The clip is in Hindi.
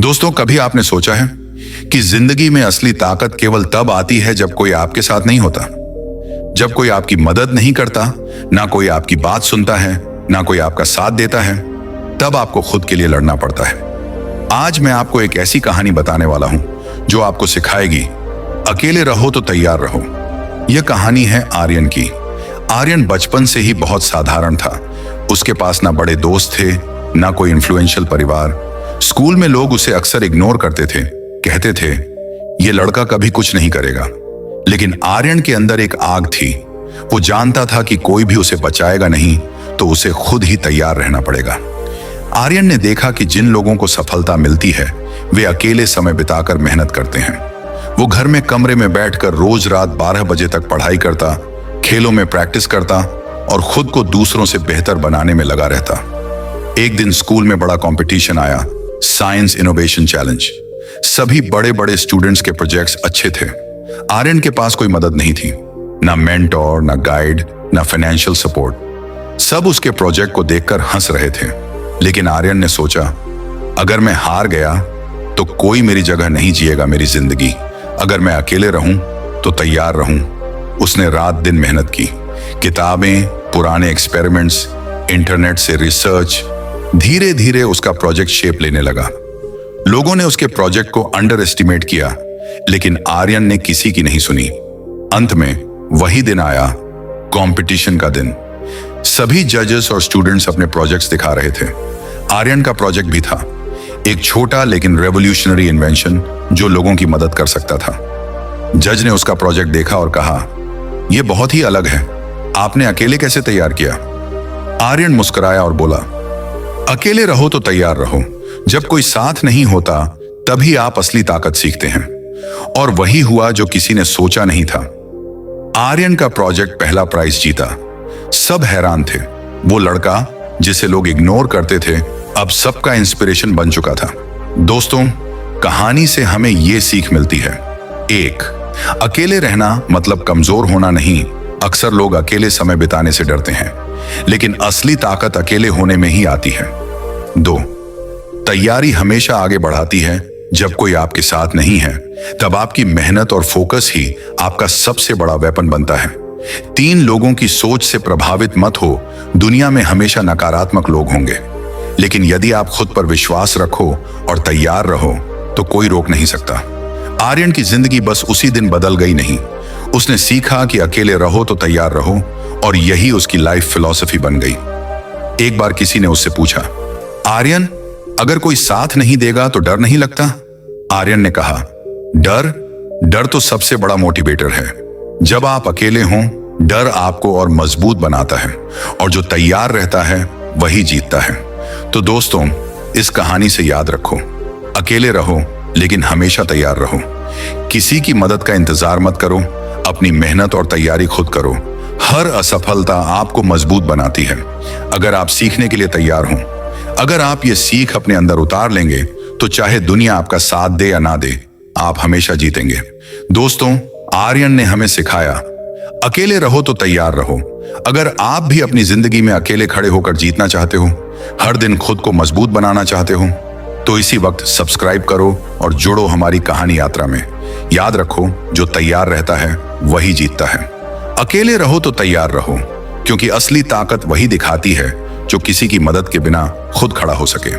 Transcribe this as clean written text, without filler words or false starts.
दोस्तों, कभी आपने सोचा है कि जिंदगी में असली ताकत केवल तब आती है जब कोई आपके साथ नहीं होता, जब कोई आपकी मदद नहीं करता, ना कोई आपकी बात सुनता है, ना कोई आपका साथ देता है, तब आपको खुद के लिए लड़ना पड़ता है। आज मैं आपको एक ऐसी कहानी बताने वाला हूं जो आपको सिखाएगी अकेले रहो तो तैयार रहो। यह कहानी है आर्यन की। आर्यन बचपन से ही बहुत साधारण था। उसके पास ना बड़े दोस्त थे, ना कोई इन्फ्लुएंशियल परिवार। स्कूल में लोग उसे अक्सर इग्नोर करते थे, कहते थे ये लड़का कभी कुछ नहीं करेगा। लेकिन आर्यन के अंदर एक आग थी। वो जानता था कि कोई भी उसे बचाएगा नहीं, तो उसे खुद ही तैयार रहना पड़ेगा। आर्यन ने देखा कि जिन लोगों को सफलता मिलती है वे अकेले समय बिताकर मेहनत करते हैं। वो घर में कमरे में बैठकर रोज रात 12 बजे तक पढ़ाई करता, खेलों में प्रैक्टिस करता और खुद को दूसरों से बेहतर बनाने में लगा रहता। एक दिन स्कूल में बड़ा कंपटीशन आया, साइंस इनोवेशन चैलेंज। सभी बड़े बड़े स्टूडेंट्स के प्रोजेक्ट्स अच्छे थे। आर्यन के पास कोई मदद नहीं थी, ना मेंटोर, ना गाइड, ना फाइनेंशियल सपोर्ट। सब उसके प्रोजेक्ट को देखकर हंस रहे थे। लेकिन आर्यन ने सोचा, अगर मैं हार गया तो कोई मेरी जगह नहीं जिएगा मेरी जिंदगी। अगर मैं अकेले रहूं तो तैयार रहूं। उसने रात दिन मेहनत की, किताबें, पुराने एक्सपेरिमेंट्स, इंटरनेट से रिसर्च। धीरे धीरे उसका प्रोजेक्ट शेप लेने लगा। लोगों ने उसके प्रोजेक्ट को अंडर एस्टिमेट किया, लेकिन आर्यन ने किसी की नहीं सुनी। अंत में वही दिन आया, कंपटीशन का दिन। सभी जजेस और स्टूडेंट्स अपने प्रोजेक्ट्स दिखा रहे थे। आर्यन का प्रोजेक्ट भी था, एक छोटा लेकिन रेवोल्यूशनरी इन्वेंशन जो लोगों की मदद कर सकता था। जज ने उसका प्रोजेक्ट देखा और कहा, यह बहुत ही अलग है, आपने अकेले कैसे तैयार किया? आर्यन मुस्कुराया और बोला, अकेले रहो तो तैयार रहो। जब कोई साथ नहीं होता तभी आप असली ताकत सीखते हैं। और वही हुआ जो किसी ने सोचा नहीं था। आर्यन का प्रोजेक्ट पहला प्राइज जीता। सब हैरान थे। वो लड़का जिसे लोग इग्नोर करते थे अब सबका इंस्पिरेशन बन चुका था। दोस्तों, कहानी से हमें यह सीख मिलती है। 1, अकेले रहना मतलब कमजोर होना नहीं। अक्सर लोग अकेले समय बिताने से डरते हैं, लेकिन असली ताकत अकेले होने में ही आती है। 2, तैयारी हमेशा आगे बढ़ाती है। जब कोई आपके साथ नहीं है तब आपकी मेहनत और फोकस ही आपका सबसे बड़ा वेपन बनता है। 3, लोगों की सोच से प्रभावित मत हो। दुनिया में हमेशा नकारात्मक लोग होंगे, लेकिन यदि आप खुद पर विश्वास रखो और तैयार रहो तो कोई रोक नहीं सकता। आर्यन की जिंदगी बस उसी दिन बदल गई नहीं, उसने सीखा कि अकेले रहो तो तैयार रहो, और यही उसकी लाइफ फिलॉसफी बन गई। एक बार किसी ने उससे पूछा, आर्यन, अगर कोई साथ नहीं देगा तो डर नहीं लगता? आर्यन ने कहा, डर तो सबसे बड़ा मोटिवेटर है। जब आप अकेले हों, डर आपको और मजबूत बनाता है, और जो तैयार रहता है वही जीतता है। तो दोस्तों, इस कहानी से याद रखो, अकेले रहो लेकिन हमेशा तैयार रहो। किसी की मदद का इंतजार मत करो, अपनी मेहनत और तैयारी खुद करो। हर असफलता आपको मजबूत बनाती है। अगर आप सीखने के लिए तैयार हों, अगर आप ये सीख अपने अंदर उतार लेंगे तो चाहे दुनिया आपका साथ दे या ना दे, आप हमेशा जीतेंगे। दोस्तों, आर्यन ने हमें सिखाया, अकेले रहो तो तैयार रहो। अगर आप भी अपनी जिंदगी में अकेले खड़े होकर जीतना चाहते हो, हर दिन खुद को मजबूत बनाना चाहते हो, तो इसी वक्त सब्सक्राइब करो और जुड़ो हमारी कहानी यात्रा में। याद रखो, जो तैयार रहता है वही जीतता है। अकेले रहो तो तैयार रहो, क्योंकि असली ताकत वही दिखाती है जो किसी की मदद के बिना खुद खड़ा हो सके।